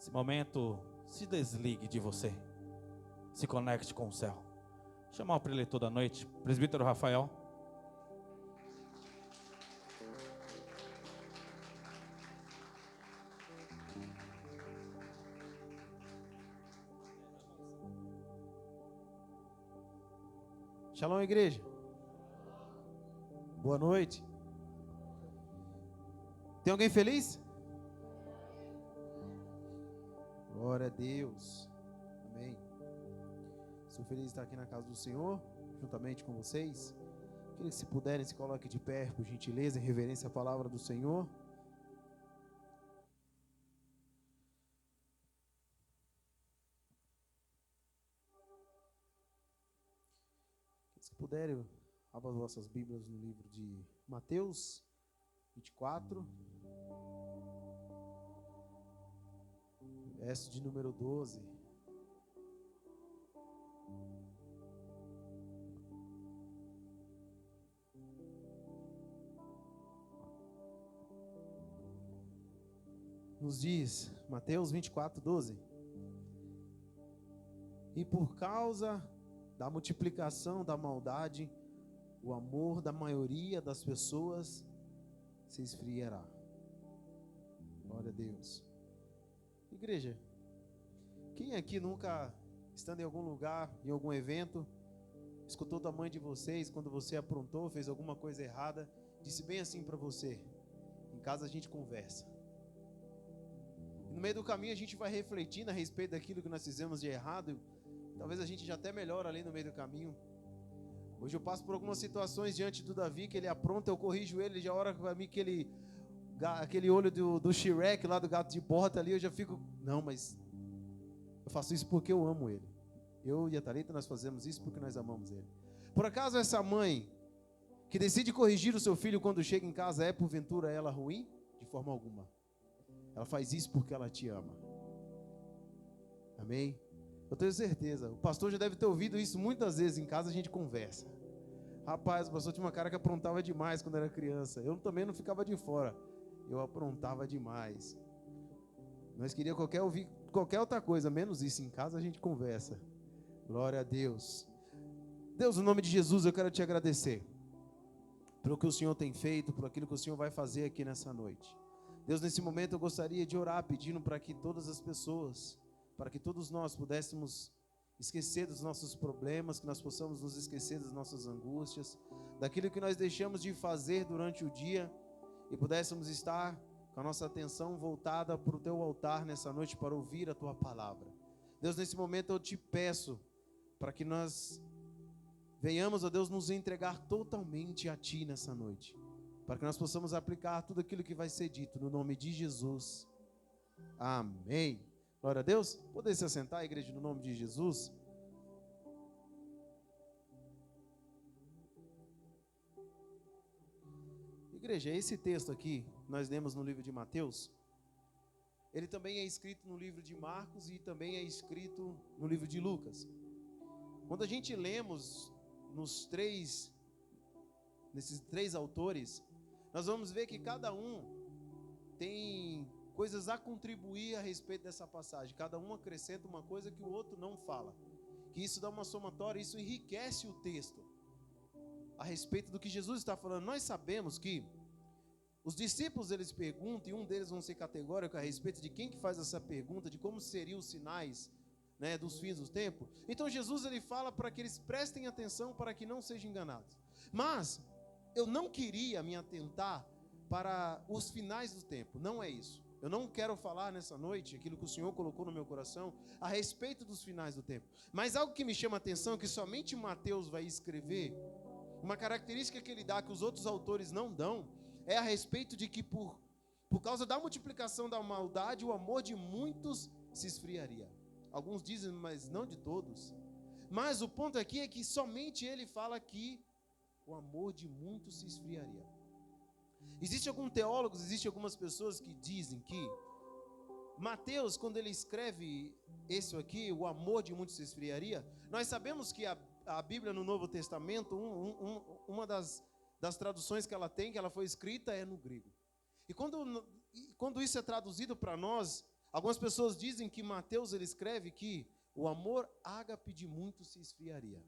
Nesse momento, se desligue de você. Se conecte com o céu. Chamar o preletor da noite, presbítero Rafael. Shalom, igreja. Boa noite. Tem alguém feliz? Glória a Deus. Amém. Sou feliz de estar aqui na casa do Senhor, juntamente com vocês. Queria que, se puderem, se coloquem de pé, por gentileza, em reverência à palavra do Senhor. Se puderem, abram as vossas Bíblias no livro de Mateus 24, verso de número 12. Nos diz, Mateus 24, 12. E por causa da multiplicação da maldade, o amor da maioria das pessoas se esfriará. Glória a Deus. Igreja, quem aqui nunca, estando em algum lugar, em algum evento, escutou da mãe de vocês, quando você aprontou, fez alguma coisa errada, disse bem assim para você: em casa a gente conversa. No meio do caminho a gente vai refletindo a respeito daquilo que nós fizemos de errado. Talvez a gente já até melhora ali no meio do caminho. Hoje eu passo por algumas situações diante do Davi, que ele apronta, eu corrijo ele, já ora para mim que aquele olho do Shrek lá, do gato de bota ali, eu já fico, não, mas eu faço isso porque eu amo ele. Eu e a Thalita, nós fazemos isso porque nós amamos ele. Por acaso essa mãe que decide corrigir o seu filho quando chega em casa, é porventura ela ruim? De forma alguma. Ela faz isso porque ela te ama. Amém? Eu tenho certeza, o pastor já deve ter ouvido isso muitas vezes. Em casa a gente conversa. Rapaz, o pastor tinha uma cara que aprontava demais quando era criança. Eu também não ficava de fora. Eu aprontava demais. Nós queríamos ouvir qualquer outra coisa, menos isso. Em casa a gente conversa. Glória a Deus. Deus, no nome de Jesus, eu quero te agradecer pelo que o Senhor tem feito, por aquilo que o Senhor vai fazer aqui nessa noite. Deus, nesse momento eu gostaria de orar pedindo para que todas as pessoas, para que todos nós pudéssemos esquecer dos nossos problemas, que nós possamos nos esquecer das nossas angústias, daquilo que nós deixamos de fazer durante o dia e pudéssemos estar com a nossa atenção voltada para o teu altar nessa noite para ouvir a tua palavra. Deus, nesse momento eu te peço para que nós venhamos, ó Deus, nos entregar totalmente a ti nessa noite, para que nós possamos aplicar tudo aquilo que vai ser dito no nome de Jesus. Amém. Glória a Deus. Poder se assentar, igreja, no nome de Jesus. Igreja, esse texto aqui, nós lemos no livro de Mateus, ele também é escrito no livro de Marcos e também é escrito no livro de Lucas. Quando a gente lemos nesses três autores, nós vamos ver que cada um tem coisas a contribuir a respeito dessa passagem. Cada um acrescenta uma coisa que o outro não fala. Que isso dá uma somatória, isso enriquece o texto a respeito do que Jesus está falando. Nós sabemos que os discípulos, eles perguntam, e um deles vão ser categórico a respeito de quem que faz essa pergunta, de como seriam os sinais, né, dos fins dos tempos. Então Jesus, ele fala para que eles prestem atenção para que não sejam enganados. Mas eu não queria me atentar para os finais do tempo, não é isso. Eu não quero falar nessa noite aquilo que o Senhor colocou no meu coração a respeito dos finais do tempo. Mas algo que me chama a atenção, que somente Mateus vai escrever, uma característica que ele dá que os outros autores não dão, é a respeito de que por causa da multiplicação da maldade, o amor de muitos se esfriaria. Alguns dizem, mas não de todos. Mas o ponto aqui é que somente ele fala que o amor de muitos se esfriaria. Existem alguns teólogos, existem algumas pessoas que dizem que Mateus, quando ele escreve isso aqui, o amor de muitos se esfriaria, nós sabemos que a Bíblia no Novo Testamento, uma das traduções que ela tem, que ela foi escrita, é no grego. E quando isso é traduzido para nós, Algumas pessoas dizem que Mateus ele escreve que o amor ágape de muitos se esfriaria.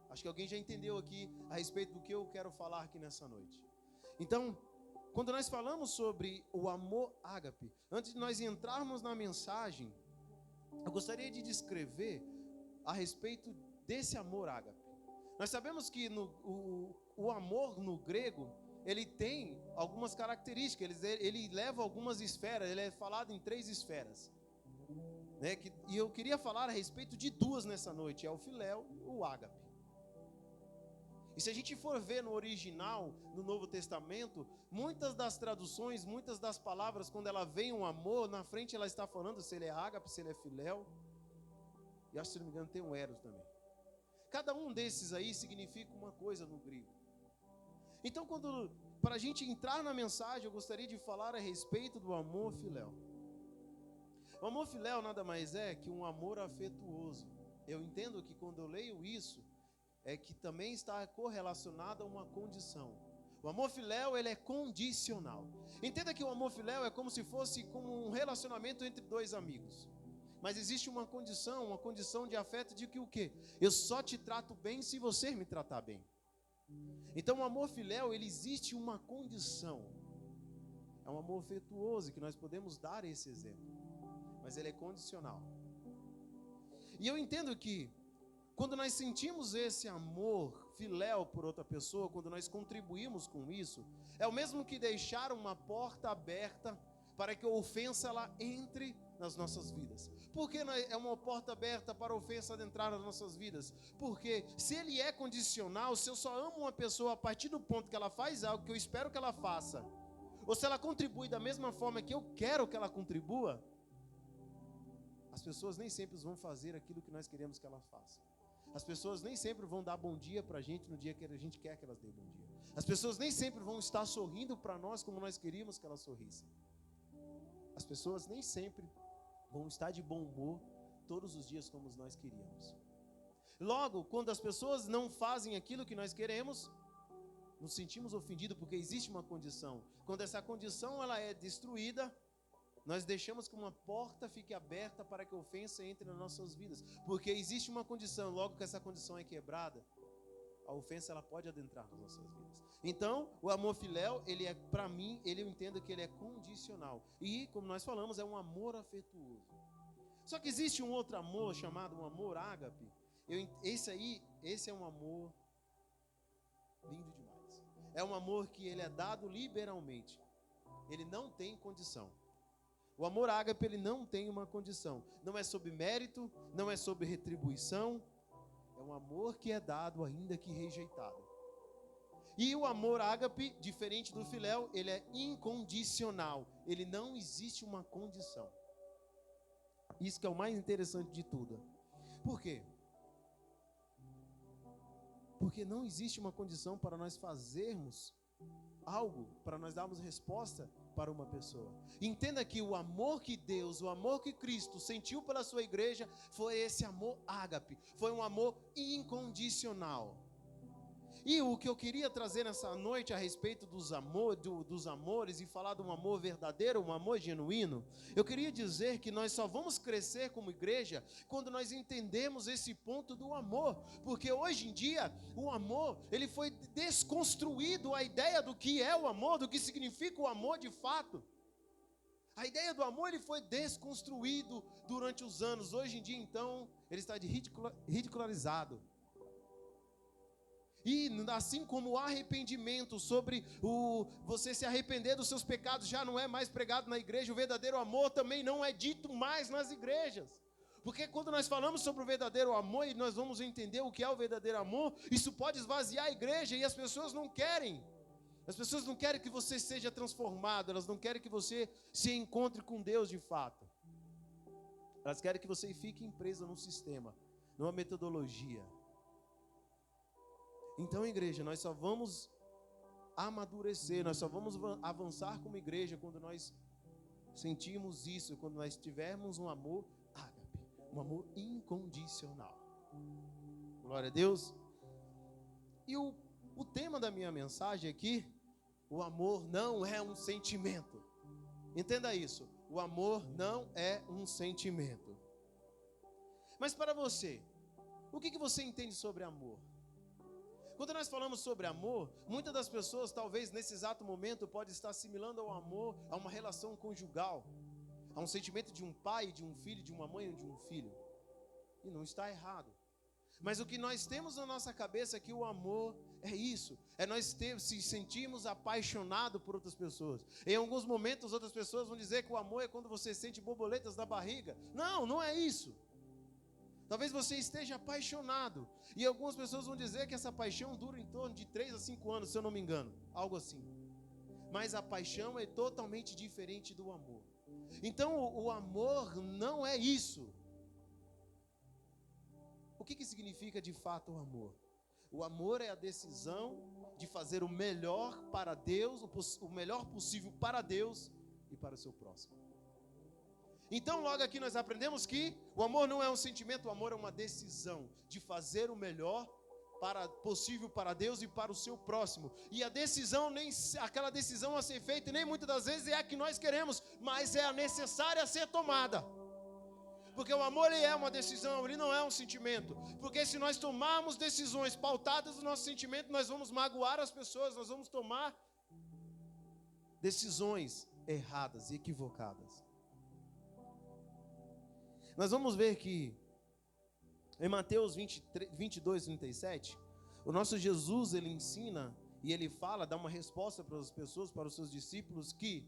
Acho que alguém já entendeu aqui a respeito do que eu quero falar aqui nessa noite. Então, quando nós falamos sobre o amor ágape, antes de nós entrarmos na mensagem, eu gostaria de descrever a respeito desse amor ágape. Nós sabemos que o amor no grego, ele tem algumas características, ele leva algumas esferas, ele é falado em 3 esferas. Né? E eu queria falar a respeito de 2 nessa noite, é o filéu e o ágape. E se a gente for ver no original, no Novo Testamento, muitas das traduções, muitas das palavras, quando ela vem um amor, na frente ela está falando se ele é ágape, se ele é filéu. E acho que, se não me engano, tem um eros também. Cada um desses aí significa uma coisa no grego. Então, para a gente entrar na mensagem, eu gostaria de falar a respeito do amor filéu. O amor filéu nada mais é que um amor afetuoso. Eu entendo que quando eu leio isso, é que também está correlacionado a uma condição. O amor filéu, ele é condicional. Entenda que o amor filéu é como se fosse como um relacionamento entre 2 amigos. Mas existe uma condição de afeto de que o quê? Eu só te trato bem se você me tratar bem. Então o amor filéu, ele existe uma condição. É um amor afetuoso que nós podemos dar esse exemplo. Mas ele é condicional. E eu entendo que quando nós sentimos esse amor filéu por outra pessoa, quando nós contribuímos com isso, é o mesmo que deixar uma porta aberta para que a ofensa ela entre nas nossas vidas. Por que é uma porta aberta para a ofensa entrar nas nossas vidas? Porque se ele é condicional, se eu só amo uma pessoa a partir do ponto que ela faz algo que eu espero que ela faça, ou se ela contribui da mesma forma que eu quero que ela contribua, as pessoas nem sempre vão fazer aquilo que nós queremos que ela faça. As pessoas nem sempre vão dar bom dia para a gente no dia que a gente quer que elas dêem bom dia. As pessoas nem sempre vão estar sorrindo para nós como nós queríamos que elas sorrissem. As pessoas nem sempre vão estar de bom humor todos os dias como nós queríamos. Logo, quando as pessoas não fazem aquilo que nós queremos, nos sentimos ofendidos porque existe uma condição. Quando essa condição ela é destruída, nós deixamos que uma porta fique aberta para que a ofensa entre nas nossas vidas. Porque existe uma condição, logo que essa condição é quebrada, a ofensa ela pode adentrar nas nossas vidas. Então, o amor filéu, ele é, para mim, eu entendo que ele é condicional. E, como nós falamos, é um amor afetuoso. Só que existe um outro amor chamado um amor ágape. Esse é um amor lindo demais. É um amor que ele é dado liberalmente. Ele não tem condição. O amor ágape, ele não tem uma condição. Não é sobre mérito, não é sobre retribuição. É um amor que é dado ainda que rejeitado. E o amor ágape, diferente do filéu, ele é incondicional. Ele não existe uma condição. Isso que é o mais interessante de tudo. Por quê? Porque não existe uma condição para nós fazermos algo, para nós darmos resposta para uma pessoa. Entenda que o amor que Deus, o amor que Cristo sentiu pela sua igreja foi esse amor ágape, foi um amor incondicional. E o que eu queria trazer nessa noite a respeito dos amores e falar de um amor verdadeiro, um amor genuíno, eu queria dizer que nós só vamos crescer como igreja quando nós entendemos esse ponto do amor, porque hoje em dia o amor, ele foi desconstruído, a ideia do que é o amor, do que significa o amor de fato. A ideia do amor, ele foi desconstruído durante os anos. Hoje em dia, então, ele está ridicularizado. E assim como o arrependimento sobre você se arrepender dos seus pecados já não é mais pregado na igreja, o verdadeiro amor também não é dito mais nas igrejas. Porque quando nós falamos sobre o verdadeiro amor e nós vamos entender o que é o verdadeiro amor, isso pode esvaziar a igreja e as pessoas não querem. As pessoas não querem que você seja transformado, elas não querem que você se encontre com Deus de fato. Elas querem que você fique preso num sistema, numa metodologia. Então, igreja, nós só vamos amadurecer, nós só vamos avançar como igreja quando nós sentirmos isso, quando nós tivermos um amor ágape, um amor incondicional. Glória a Deus. E o tema da minha mensagem aqui, o amor não é um sentimento. Entenda isso. O amor não é um sentimento. Mas para você, o que você entende sobre amor? Quando nós falamos sobre amor, muitas das pessoas, talvez nesse exato momento, podem estar assimilando ao amor a uma relação conjugal, a um sentimento de um pai, de um filho, de uma mãe ou de um filho. E não está errado. Mas o que nós temos na nossa cabeça é que o amor é isso. É nós se sentirmos apaixonados por outras pessoas. Em alguns momentos, outras pessoas vão dizer que o amor é quando você sente borboletas na barriga. Não, não é isso. Talvez você esteja apaixonado. E algumas pessoas vão dizer que essa paixão dura em torno de 3 a 5 anos, se eu não me engano. Algo assim. Mas a paixão é totalmente diferente do amor. Então, o amor não é isso. O que significa de fato o amor? O amor é a decisão de fazer o melhor para Deus, o melhor possível para Deus e para o seu próximo. Então, logo aqui nós aprendemos que o amor não é um sentimento, o amor é uma decisão de fazer o melhor possível para Deus e para o seu próximo. E a decisão, aquela decisão a ser feita, nem muitas das vezes é a que nós queremos, mas é a necessária a ser tomada. Porque o amor ele é uma decisão, ele não é um sentimento. Porque se nós tomarmos decisões pautadas no nosso sentimento, nós vamos magoar as pessoas, nós vamos tomar decisões erradas e equivocadas. Nós vamos ver que em Mateus 22, 37, o nosso Jesus, ele ensina e ele fala, dá uma resposta para as pessoas, para os seus discípulos, que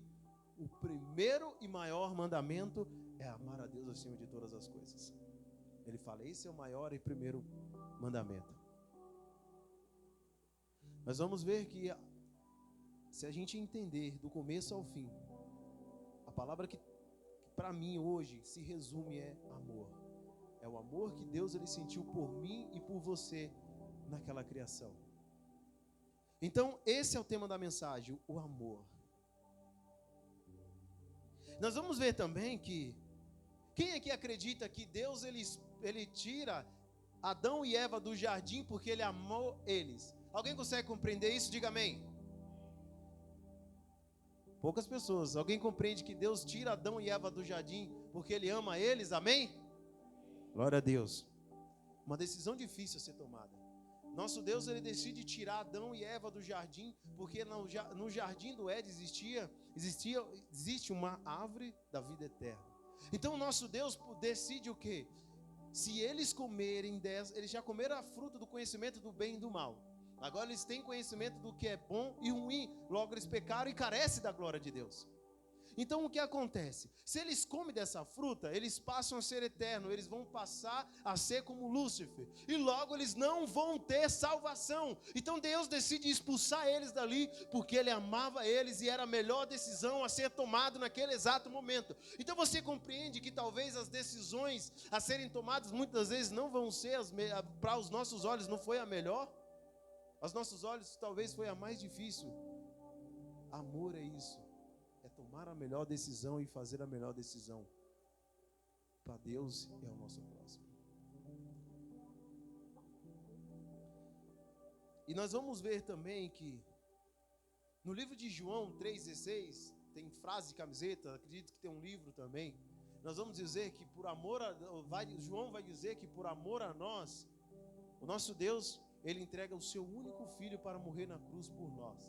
o primeiro e maior mandamento é amar a Deus acima de todas as coisas. Ele fala, esse é o maior e primeiro mandamento. Nós vamos ver que, se a gente entender do começo ao fim, a palavra que para mim hoje se resume é amor. É o amor que Deus ele sentiu por mim e por você naquela criação. Então, esse é o tema da mensagem, o amor. Nós vamos ver também que quem aqui acredita que Deus ele tira Adão e Eva do jardim porque ele amou eles? Alguém consegue compreender isso? Diga amém. Poucas pessoas. Alguém compreende que Deus tira Adão e Eva do jardim porque ele ama eles? Amém? Glória a Deus. Uma decisão difícil a ser tomada. Nosso Deus ele decide tirar Adão e Eva do jardim porque no jardim do Éden existe uma árvore da vida eterna. Então nosso Deus decide o quê? Se eles comerem eles já comeram a fruta do conhecimento do bem e do mal. Agora eles têm conhecimento do que é bom e ruim. Logo eles pecaram e carecem da glória de Deus. Então o que acontece? Se eles comem dessa fruta, eles passam a ser eternos. Eles vão passar a ser como Lúcifer. E logo eles não vão ter salvação. Então Deus decide expulsar eles dali, porque Ele amava eles e era a melhor decisão a ser tomada naquele exato momento. Então você compreende que talvez as decisões a serem tomadas muitas vezes não vão ser, para os nossos olhos não foi a melhor? Aos nossos olhos talvez foi a mais difícil. Amor é isso. É tomar a melhor decisão e fazer a melhor decisão para Deus e ao nosso próximo. E nós vamos ver também que no livro de João 3,16, tem frase de camiseta, acredito que tem um livro também. Nós vamos dizer que João vai dizer que por amor a nós, o nosso Deus, Ele entrega o seu único filho para morrer na cruz por nós.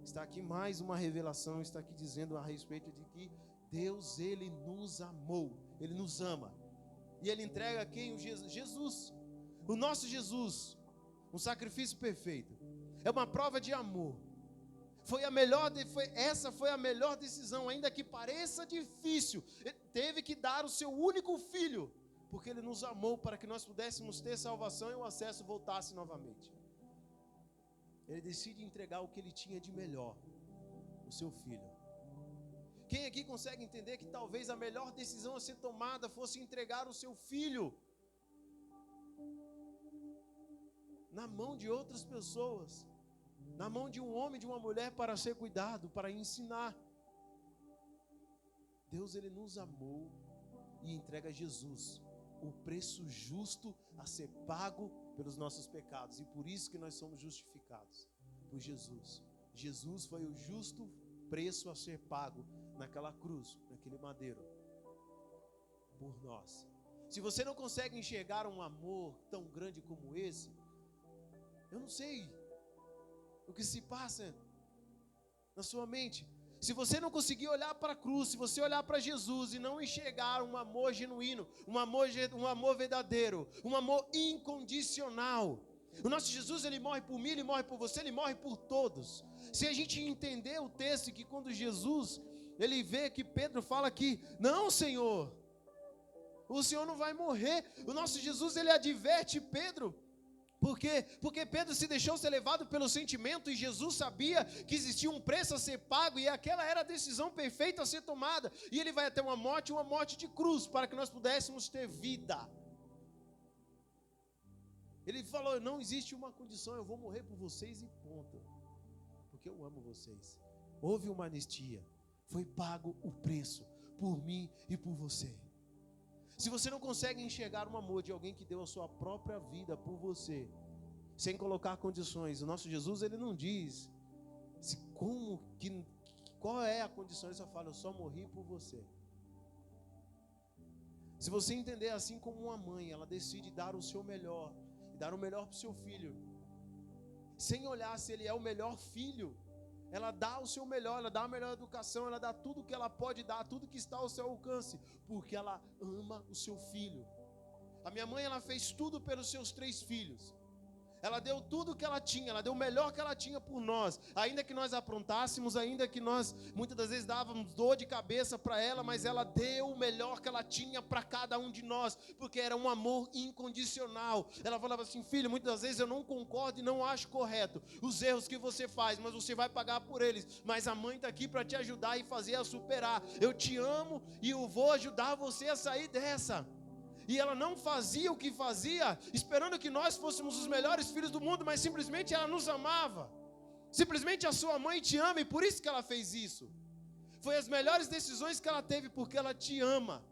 Está aqui mais uma revelação, está aqui dizendo a respeito de que Deus, Ele nos amou, Ele nos ama. E Ele entrega a quem? Jesus, o nosso Jesus, um sacrifício perfeito. É uma prova de amor. Essa foi a melhor decisão, ainda que pareça difícil. Ele teve que dar o seu único filho, porque Ele nos amou para que nós pudéssemos ter salvação e o acesso voltasse novamente. Ele decide entregar o que Ele tinha de melhor, o seu filho. Quem aqui consegue entender que talvez a melhor decisão a ser tomada fosse entregar o seu filho na mão de outras pessoas, na mão de um homem, de uma mulher, para ser cuidado, para ensinar? Deus, Ele nos amou e entrega Jesus, o preço justo a ser pago pelos nossos pecados, e por isso que nós somos justificados por Jesus. Jesus foi o justo preço a ser pago naquela cruz, naquele madeiro, por nós. Se você não consegue enxergar um amor tão grande como esse, eu não sei o que se passa na sua mente. Se você não conseguir olhar para a cruz, se você olhar para Jesus e não enxergar um amor genuíno, um amor verdadeiro, um amor incondicional. O nosso Jesus, ele morre por mim, ele morre por você, ele morre por todos. Se a gente entender o texto, que quando Jesus, ele vê que Pedro fala que, não, Senhor, o Senhor não vai morrer. O nosso Jesus, ele adverte Pedro. Por quê? Porque Pedro se deixou ser levado pelo sentimento e Jesus sabia que existia um preço a ser pago e aquela era a decisão perfeita a ser tomada. E ele vai até uma morte de cruz, para que nós pudéssemos ter vida. Ele falou, não existe uma condição, eu vou morrer por vocês e ponto. Porque eu amo vocês. Houve uma anistia, foi pago o preço por mim e por você. Se você não consegue enxergar um amor de alguém que deu a sua própria vida por você, sem colocar condições, o nosso Jesus, ele não diz qual é a condição, ele só fala, eu só morri por você. Se você entender assim como uma mãe, ela decide dar o seu melhor, dar o melhor para o seu filho, sem olhar se ele é o melhor filho, ela dá o seu melhor, ela dá a melhor educação, ela dá tudo que ela pode dar, tudo que está ao seu alcance, porque ela ama o seu filho. A minha mãe, ela fez tudo pelos seus 3 filhos. Ela deu tudo que ela tinha, ela deu o melhor que ela tinha por nós. Ainda que nós aprontássemos, ainda que nós muitas das vezes dávamos dor de cabeça para ela, mas ela deu o melhor que ela tinha para cada um de nós, porque era um amor incondicional. Ela falava assim, filho, muitas das vezes eu não concordo e não acho correto os erros que você faz, mas você vai pagar por eles. Mas a mãe está aqui para te ajudar e fazer a superar. Eu te amo e eu vou ajudar você a sair dessa. E ela não fazia o que fazia, esperando que nós fôssemos os melhores filhos do mundo, mas simplesmente ela nos amava. Simplesmente a sua mãe te ama e por isso que ela fez isso. Foi as melhores decisões que ela teve porque ela te ama.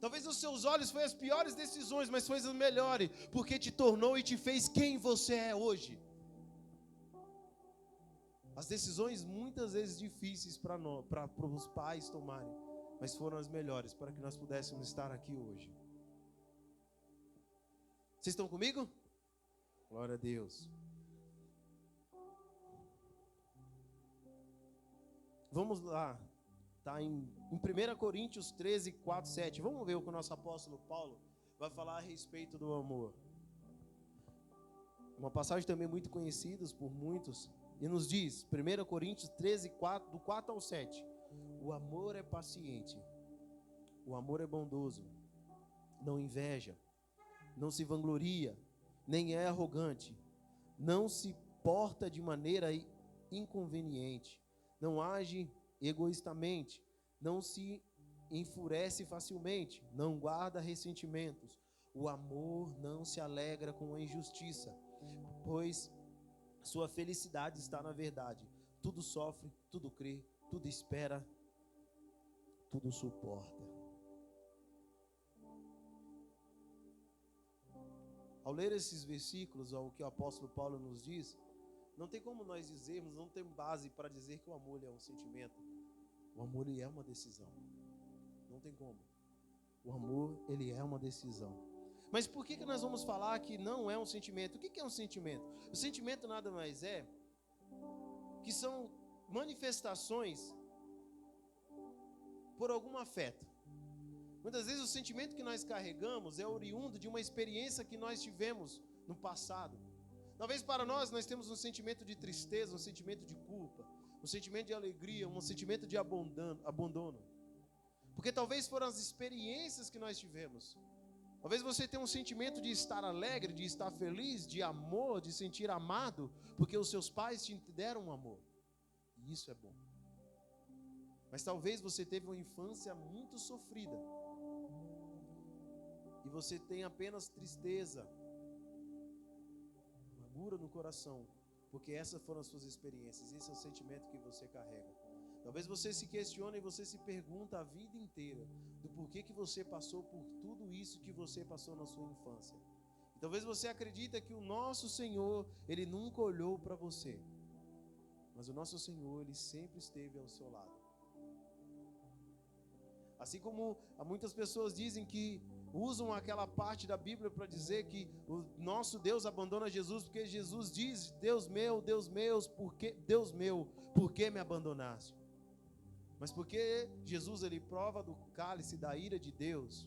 Talvez nos seus olhos foi as piores decisões, mas foi as melhores, porque te tornou e te fez quem você é hoje. As decisões muitas vezes difíceis para os pais tomarem, mas foram as melhores para que nós pudéssemos estar aqui hoje. Vocês estão comigo? Glória a Deus. Vamos lá, está em 1 Coríntios 13, 4, 7. Vamos ver o que o nosso apóstolo Paulo vai falar a respeito do amor. Uma passagem também muito conhecida por muitos, e nos diz, 1 Coríntios 13, 4, do 4 ao 7. O amor é paciente, o amor é bondoso, não inveja, não se vangloria, nem é arrogante, não se porta de maneira inconveniente, não age egoístamente, não se enfurece facilmente, não guarda ressentimentos. O amor não se alegra com a injustiça, pois sua felicidade está na verdade. Tudo sofre, tudo crê, tudo espera, tudo suporta. Ao ler esses versículos, ao que o apóstolo Paulo nos diz, não tem como nós dizermos, não tem base para dizer que o amor é um sentimento. O amor, ele é uma decisão. Não tem como. O amor, ele é uma decisão. Mas por que nós vamos falar que não é um sentimento? O que é um sentimento? O sentimento nada mais é que são manifestações por algum afeto. Muitas vezes o sentimento que nós carregamos é oriundo de uma experiência que nós tivemos no passado. Talvez para nós temos um sentimento de tristeza, um sentimento de culpa, um sentimento de alegria, um sentimento de abandono. Porque talvez foram as experiências que nós tivemos. Talvez você tenha um sentimento de estar alegre, de estar feliz, de amor, de sentir amado, porque os seus pais te deram um amor. E isso é bom. Mas talvez você teve uma infância muito sofrida. E você tem apenas tristeza, amargura no coração, porque essas foram as suas experiências, esse é o sentimento que você carrega. Talvez você se questione e você se pergunta a vida inteira do porquê que você passou por tudo isso que você passou na sua infância. E talvez você acredita que o nosso Senhor, Ele nunca olhou para você. Mas o nosso Senhor, Ele sempre esteve ao seu lado. Assim como muitas pessoas dizem que usam aquela parte da Bíblia para dizer que o nosso Deus abandona Jesus, porque Jesus diz: Deus meu, por que me abandonaste? Mas porque Jesus, ele prova do cálice da ira de Deus.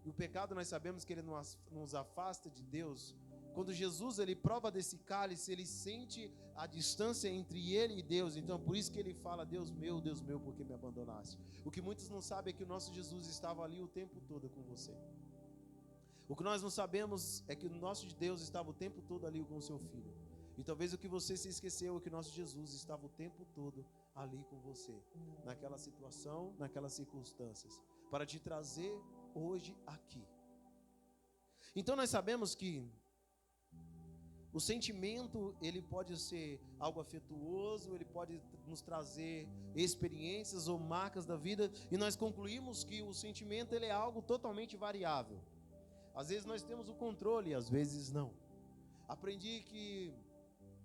E o pecado, nós sabemos que ele nos afasta de Deus. Quando Jesus, ele prova desse cálice, ele sente a distância entre ele e Deus. Então, por isso que ele fala: Deus meu, por que me abandonaste? O que muitos não sabem é que o nosso Jesus estava ali o tempo todo com você. O que nós não sabemos é que o nosso Deus estava o tempo todo ali com o seu Filho. E talvez o que você se esqueceu é que o nosso Jesus estava o tempo todo ali com você, naquela situação, naquelas circunstâncias, para te trazer hoje aqui. Então nós sabemos que o sentimento, ele pode ser algo afetuoso, ele pode nos trazer experiências ou marcas da vida, e nós concluímos que o sentimento, ele é algo totalmente variável. Às vezes nós temos o controle, às vezes não. Aprendi que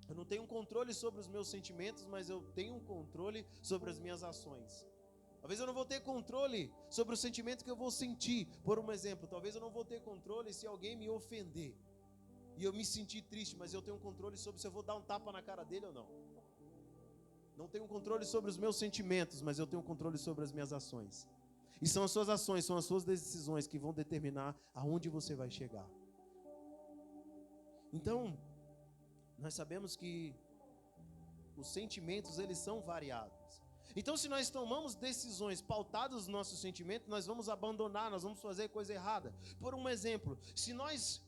eu não tenho um controle sobre os meus sentimentos, mas eu tenho um controle sobre as minhas ações. Talvez eu não vou ter controle sobre o sentimento que eu vou sentir. Por um exemplo, talvez eu não vou ter controle se alguém me ofender e eu me sentir triste, mas eu tenho um controle sobre se eu vou dar um tapa na cara dele ou não. Não tenho controle sobre os meus sentimentos, mas eu tenho controle sobre as minhas ações. E são as suas ações, são as suas decisões que vão determinar aonde você vai chegar. Então, nós sabemos que os sentimentos, eles são variados. Então, se nós tomamos decisões pautadas nos nossos sentimentos, nós vamos abandonar, nós vamos fazer coisa errada. Por um exemplo, se nós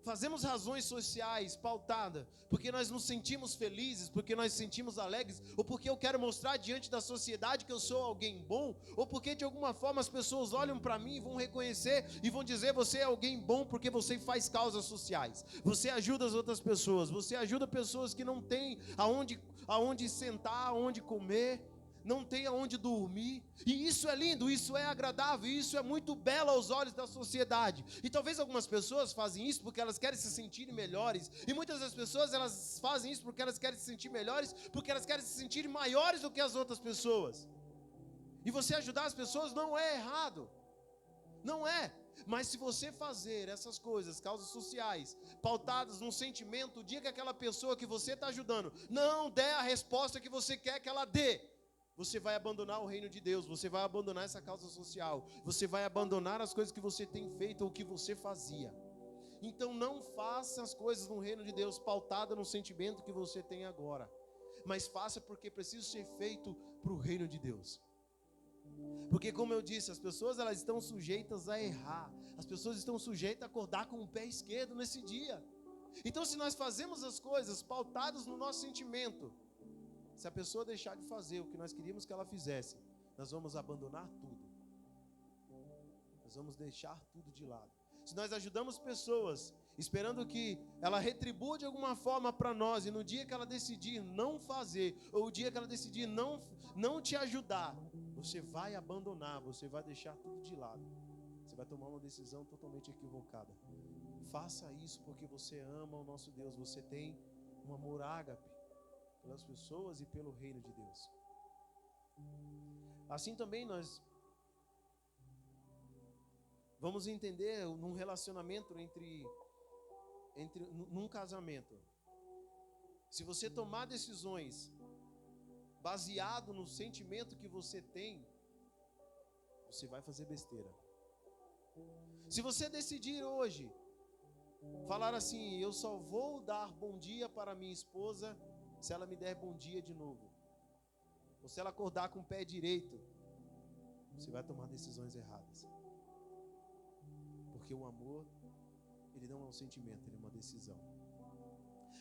fazemos razões sociais pautadas porque nós nos sentimos felizes, porque nós nos sentimos alegres, ou porque eu quero mostrar diante da sociedade que eu sou alguém bom, ou porque de alguma forma as pessoas olham para mim e vão reconhecer e vão dizer: você é alguém bom porque você faz causas sociais, você ajuda as outras pessoas, você ajuda pessoas que não têm aonde sentar, aonde comer, não tem aonde dormir, e isso é lindo, isso é agradável, isso é muito belo aos olhos da sociedade. E talvez algumas pessoas fazem isso porque elas querem se sentir melhores, e muitas das pessoas, elas fazem isso porque elas querem se sentir melhores, porque elas querem se sentir maiores do que as outras pessoas. E você ajudar as pessoas não é errado, não é. Mas se você fazer essas coisas, causas sociais, pautadas num sentimento, o dia que aquela pessoa que você está ajudando não der a resposta que você quer que ela dê, você vai abandonar o reino de Deus, você vai abandonar essa causa social, você vai abandonar as coisas que você tem feito ou que você fazia. Então não faça as coisas no reino de Deus pautada no sentimento que você tem agora, mas faça porque precisa ser feito para o reino de Deus. Porque, como eu disse, as pessoas, elas estão sujeitas a errar, as pessoas estão sujeitas a acordar com o pé esquerdo nesse dia. Então, se nós fazemos as coisas pautadas no nosso sentimento, se a pessoa deixar de fazer o que nós queríamos que ela fizesse, nós vamos abandonar tudo. Nós vamos deixar tudo de lado. Se nós ajudamos pessoas, esperando que ela retribua de alguma forma para nós, e no dia que ela decidir não fazer, ou o dia que ela decidir não te ajudar, você vai abandonar, você vai deixar tudo de lado. Você vai tomar uma decisão totalmente equivocada. Faça isso porque você ama o nosso Deus, você tem um amor ágape pelas pessoas e pelo reino de Deus. Assim também nós vamos entender num relacionamento num casamento. Se você tomar decisões baseado no sentimento que você tem, você vai fazer besteira. Se você decidir hoje falar assim: eu só vou dar bom dia para minha esposa se ela me der bom dia de novo, ou se ela acordar com o pé direito, você vai tomar decisões erradas. Porque o amor, ele não é um sentimento, ele é uma decisão.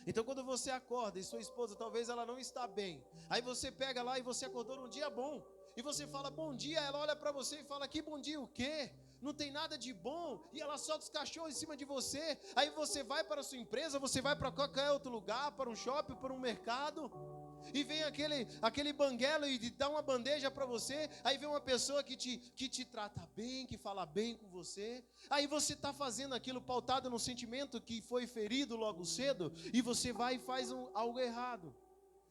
Então, quando você acorda e sua esposa, talvez ela não está bem, aí você pega lá e você acordou num dia bom, e você fala bom dia, ela olha para você e fala: que bom dia o quê? Não tem nada de bom, e ela solta os cachorros em cima de você. Aí você vai para a sua empresa, você vai para qualquer outro lugar, para um shopping, para um mercado, e vem aquele banguelo e dá uma bandeja para você. Aí vem uma pessoa que te trata bem, que fala bem com você. Aí você está fazendo aquilo pautado no sentimento que foi ferido logo cedo, e você vai e faz algo errado.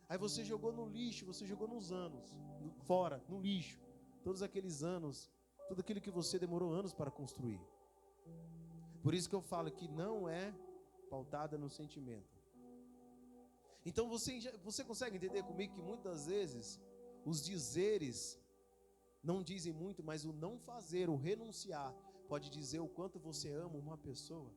Aí você jogou no lixo, você jogou nos anos, fora, no lixo, todos aqueles anos, tudo aquilo que você demorou anos para construir. Por isso que eu falo que não é pautada no sentimento. Então você consegue entender comigo que muitas vezes os dizeres não dizem muito, mas o não fazer, o renunciar, pode dizer o quanto você ama uma pessoa.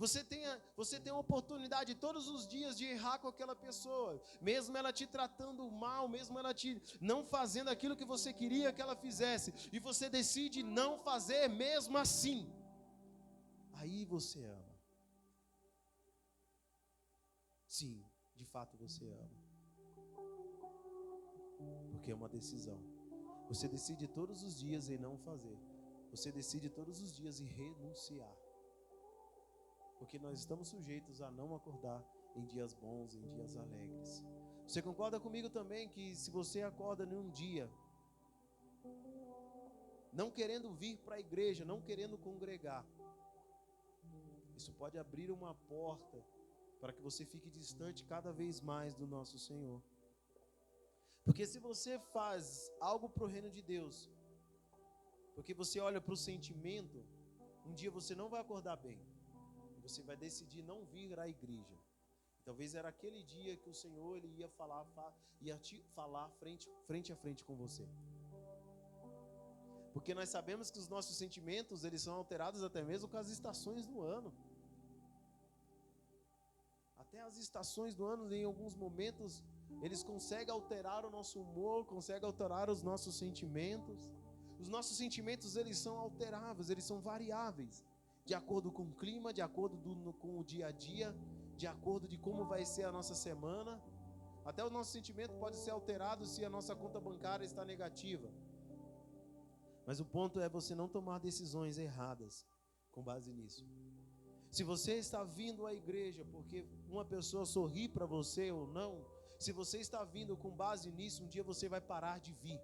Você tem a oportunidade todos os dias de errar com aquela pessoa, mesmo ela te tratando mal, mesmo ela te não fazendo aquilo que você queria que ela fizesse, e você decide não fazer mesmo assim. Aí você ama. Sim, de fato você ama. Porque é uma decisão. Você decide todos os dias em não fazer. Você decide todos os dias em renunciar. Porque nós estamos sujeitos a não acordar em dias bons, em dias alegres. Você concorda comigo também que se você acorda num dia não querendo vir para a igreja, não querendo congregar, isso pode abrir uma porta para que você fique distante cada vez mais do nosso Senhor. Porque se você faz algo para o reino de Deus, porque você olha para o sentimento, um dia você não vai acordar bem. Você vai decidir não vir à igreja. Talvez era aquele dia que o Senhor ele ia te falar frente a frente com você. Porque nós sabemos que os nossos sentimentos, eles são alterados até mesmo com as estações do ano. Até as estações do ano, em alguns momentos, eles conseguem alterar o nosso humor, conseguem alterar os nossos sentimentos. Os nossos sentimentos, eles são alteráveis, eles são variáveis. De acordo com o clima, de acordo com o dia a dia, de acordo de como vai ser a nossa semana. Até o nosso sentimento pode ser alterado se a nossa conta bancária está negativa. Mas o ponto é você não tomar decisões erradas com base nisso. Se você está vindo à igreja porque uma pessoa sorri para você ou não, se você está vindo com base nisso, um dia você vai parar de vir.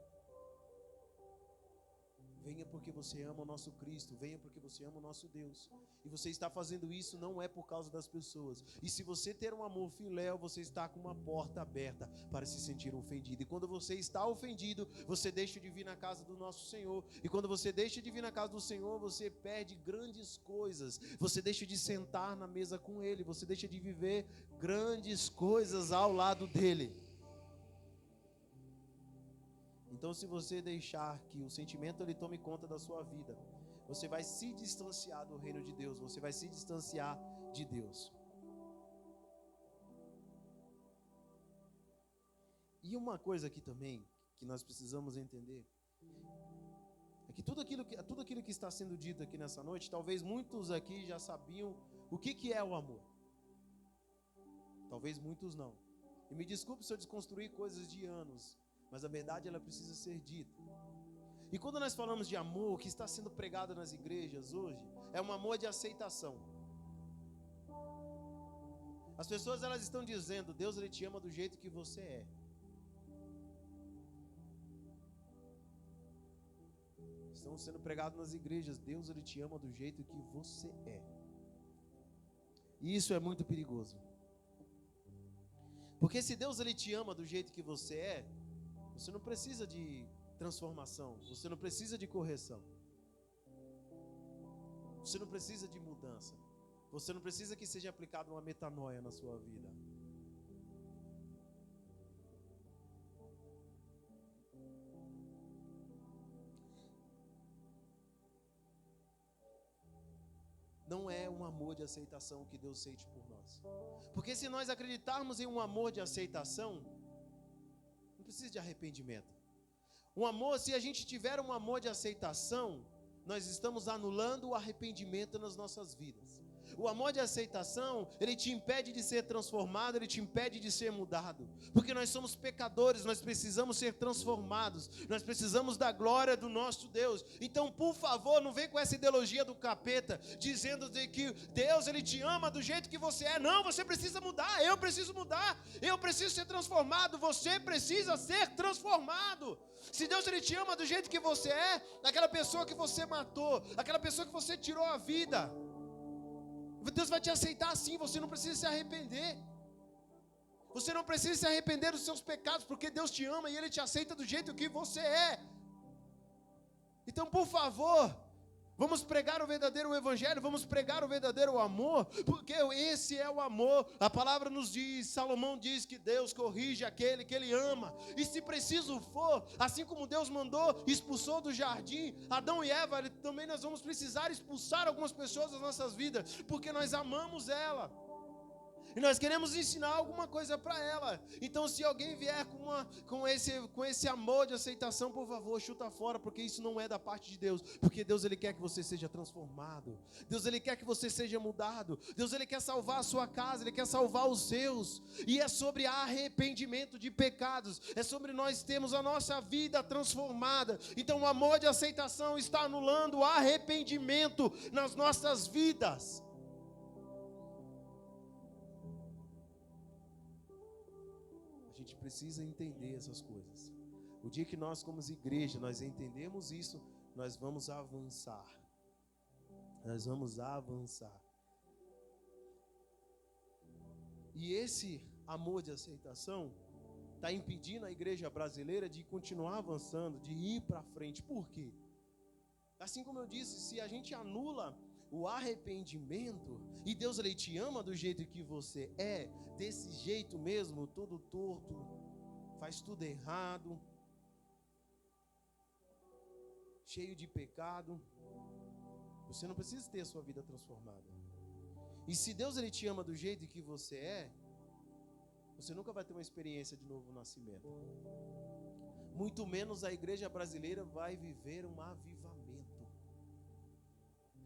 Venha porque você ama o nosso Cristo, venha porque você ama o nosso Deus. E você está fazendo isso não é por causa das pessoas. E se você ter um amor filéu, você está com uma porta aberta para se sentir ofendido. E quando você está ofendido, você deixa de vir na casa do nosso Senhor. E quando você deixa de vir na casa do Senhor, você perde grandes coisas. Você deixa de sentar na mesa com Ele, você deixa de viver grandes coisas ao lado dEle. Então, se você deixar que o sentimento ele tome conta da sua vida, você vai se distanciar do reino de Deus, você vai se distanciar de Deus. E uma coisa aqui também, que nós precisamos entender, é que tudo aquilo que está sendo dito aqui nessa noite, talvez muitos aqui já sabiam o que é o amor. Talvez muitos não. E me desculpe se eu desconstruir coisas de anos, mas a verdade ela precisa ser dita. E quando nós falamos de amor, o que está sendo pregado nas igrejas hoje é um amor de aceitação. As pessoas elas estão dizendo, Deus ele te ama do jeito que você é. Estão sendo pregados nas igrejas, Deus ele te ama do jeito que você é. E isso é muito perigoso. Porque se Deus ele te ama do jeito que você é, você não precisa de transformação, você não precisa de correção, você não precisa de mudança, você não precisa que seja aplicada uma metanoia na sua vida. Não é um amor de aceitação que Deus sente por nós. Porque se nós acreditarmos em um amor de aceitação, não precisa de arrependimento. Um amor, se a gente tiver um amor de aceitação, nós estamos anulando o arrependimento nas nossas vidas. O amor de aceitação, ele te impede de ser transformado, ele te impede de ser mudado. Porque nós somos pecadores, nós precisamos ser transformados, nós precisamos da glória do nosso Deus. Então, por favor, não vem com essa ideologia do capeta, dizendo de que Deus, ele te ama do jeito que você é. Não, você precisa mudar, eu preciso mudar, eu preciso ser transformado, você precisa ser transformado. Se Deus, ele te ama do jeito que você é, aquela pessoa que você matou, aquela pessoa que você tirou a vida, Deus vai te aceitar assim, você não precisa se arrepender. Você não precisa se arrepender dos seus pecados, porque Deus te ama e Ele te aceita do jeito que você é. Então, por favor, vamos pregar o verdadeiro evangelho, vamos pregar o verdadeiro amor, porque esse é o amor. A palavra nos diz, Salomão diz que Deus corrige aquele que Ele ama. E se preciso for, assim como Deus mandou, expulsou do jardim Adão e Eva, também nós vamos precisar expulsar algumas pessoas das nossas vidas, porque nós amamos ela. E nós queremos ensinar alguma coisa para ela. Então, se alguém vier com esse amor de aceitação, por favor, chuta fora, porque isso não é da parte de Deus. Porque Deus, Ele quer que você seja transformado. Deus, Ele quer que você seja mudado. Deus, Ele quer salvar a sua casa, Ele quer salvar os seus. E é sobre arrependimento de pecados. É sobre nós termos a nossa vida transformada. Então, o amor de aceitação está anulando o arrependimento nas nossas vidas. A gente precisa entender essas coisas. O dia que nós, como igreja, nós entendemos isso, nós vamos avançar. Nós vamos avançar. E esse amor de aceitação está impedindo a igreja brasileira de continuar avançando, de ir para frente. Por quê? Assim como eu disse, se a gente anula o arrependimento, e Deus, Ele te ama do jeito que você é, desse jeito mesmo, todo torto, faz tudo errado, cheio de pecado, você não precisa ter a sua vida transformada. E se Deus, Ele te ama do jeito que você é, você nunca vai ter uma experiência de novo nascimento. Muito menos a igreja brasileira vai viver um avivamento.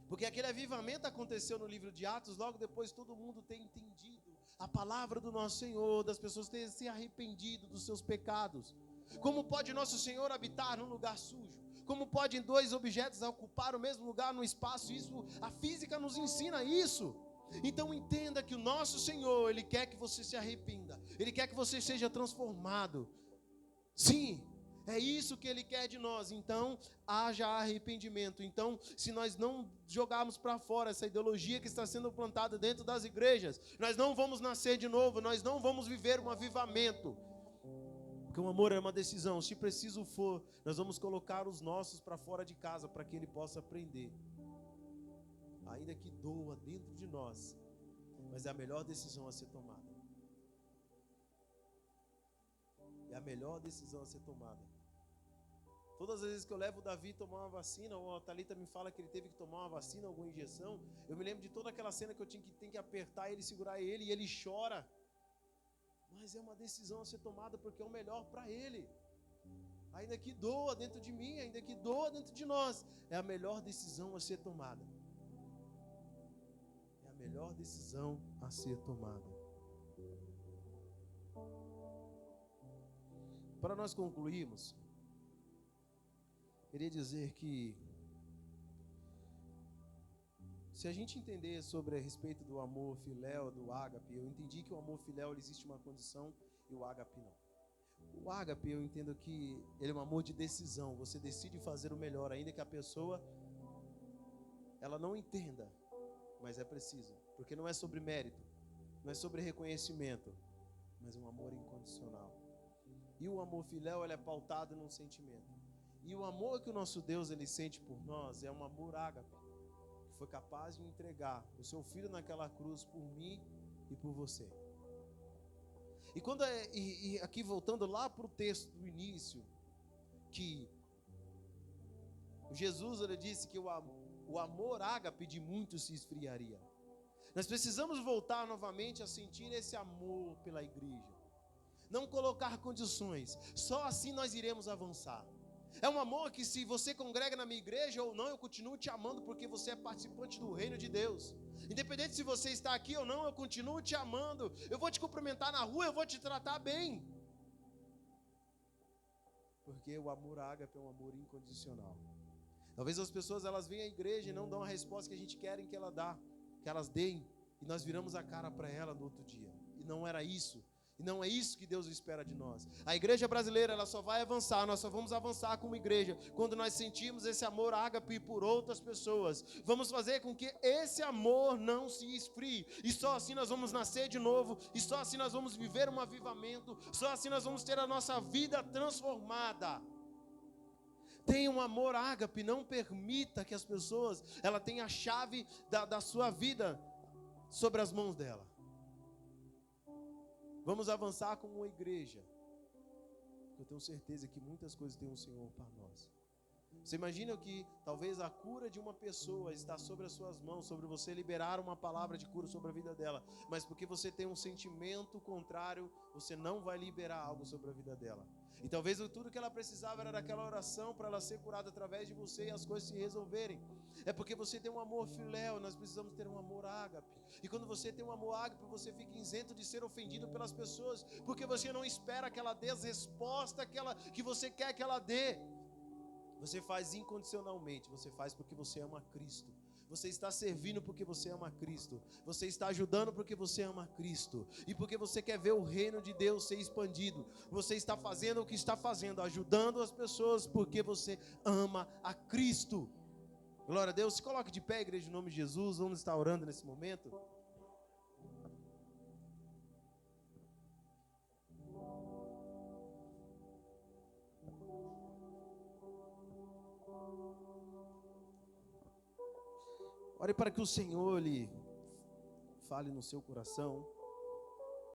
Porque aquele avivamento aconteceu no livro de Atos, logo depois todo mundo ter entendido a palavra do nosso Senhor, das pessoas terem se arrependido dos seus pecados. Como pode nosso Senhor habitar num lugar sujo? Como podem dois objetos ocupar o mesmo lugar no espaço? Isso, a física nos ensina isso. Então entenda que o nosso Senhor, Ele quer que você se arrependa. Ele quer que você seja transformado. Sim. É isso que Ele quer de nós. Então, haja arrependimento. Então, se nós não jogarmos para fora essa ideologia que está sendo plantada dentro das igrejas, nós não vamos nascer de novo, nós não vamos viver um avivamento. Porque o amor é uma decisão. Se preciso for, nós vamos colocar os nossos para fora de casa, para que ele possa aprender. Ainda que doa dentro de nós, mas é a melhor decisão a ser tomada. É a melhor decisão a ser tomada. Todas as vezes que eu levo o Davi tomar uma vacina, ou a Thalita me fala que ele teve que tomar uma vacina, alguma injeção, eu me lembro de toda aquela cena que eu tenho que apertar ele, segurar ele, e ele chora. Mas é uma decisão a ser tomada, porque é o melhor para ele. Ainda que doa dentro de mim, ainda que doa dentro de nós, é a melhor decisão a ser tomada. É a melhor decisão a ser tomada. Para nós concluirmos, queria dizer que se a gente entender sobre a respeito do amor filéu, do ágape, eu entendi que o amor filéu existe uma condição e o ágape não. O ágape eu entendo que ele é um amor de decisão, você decide fazer o melhor, ainda que a pessoa ela não entenda, mas é preciso, porque não é sobre mérito, não é sobre reconhecimento, mas é um amor incondicional. E o amor filéu ele é pautado num sentimento. E o amor que o nosso Deus ele sente por nós é um amor ágape, que foi capaz de entregar o seu filho naquela cruz por mim e por você. E quando aqui voltando lá para o texto do início, que Jesus ele disse que o amor ágape de muitos se esfriaria. Nós precisamos voltar novamente a sentir esse amor pela igreja. Não colocar condições, só assim nós iremos avançar. É um amor que se você congrega na minha igreja ou não, eu continuo te amando porque você é participante do reino de Deus. Independente se você está aqui ou não, eu continuo te amando. Eu vou te cumprimentar na rua, eu vou te tratar bem. Porque o amor ágape é um amor incondicional. Talvez as pessoas elas vêm à igreja e não dão a resposta que a gente quer que elas deem. E nós viramos a cara para ela no outro dia. E não era isso. E não é isso que Deus espera de nós. A igreja brasileira, ela só vai avançar, nós só vamos avançar como igreja quando nós sentimos esse amor ágape por outras pessoas. Vamos fazer com que esse amor não se esfrie. E só assim nós vamos nascer de novo. E só assim nós vamos viver um avivamento. Só assim nós vamos ter a nossa vida transformada. Tenha um amor ágape, não permita que as pessoas, ela tenha a chave da sua vida sobre as mãos dela. Vamos avançar como uma igreja. Eu tenho certeza que muitas coisas tem o Senhor para nós. Você imagina que talvez a cura de uma pessoa está sobre as suas mãos, sobre você liberar uma palavra de cura sobre a vida dela, mas porque você tem um sentimento contrário, você não vai liberar algo sobre a vida dela. E talvez tudo que ela precisava era daquela oração para ela ser curada através de você e as coisas se resolverem. É porque você tem um amor filéu, nós precisamos ter um amor ágape. E quando você tem um amor ágape, você fica isento de ser ofendido pelas pessoas, porque você não espera que ela dê as respostas que você quer que ela dê. Você faz incondicionalmente, você faz porque você ama Cristo. Você está servindo porque você ama Cristo. Você está ajudando porque você ama Cristo. E porque você quer ver o reino de Deus ser expandido. Você está fazendo o que está fazendo, ajudando as pessoas porque você ama a Cristo. Glória a Deus. Se coloque de pé, igreja, em nome de Jesus. Vamos estar orando nesse momento. Ore para que o Senhor lhe fale no seu coração.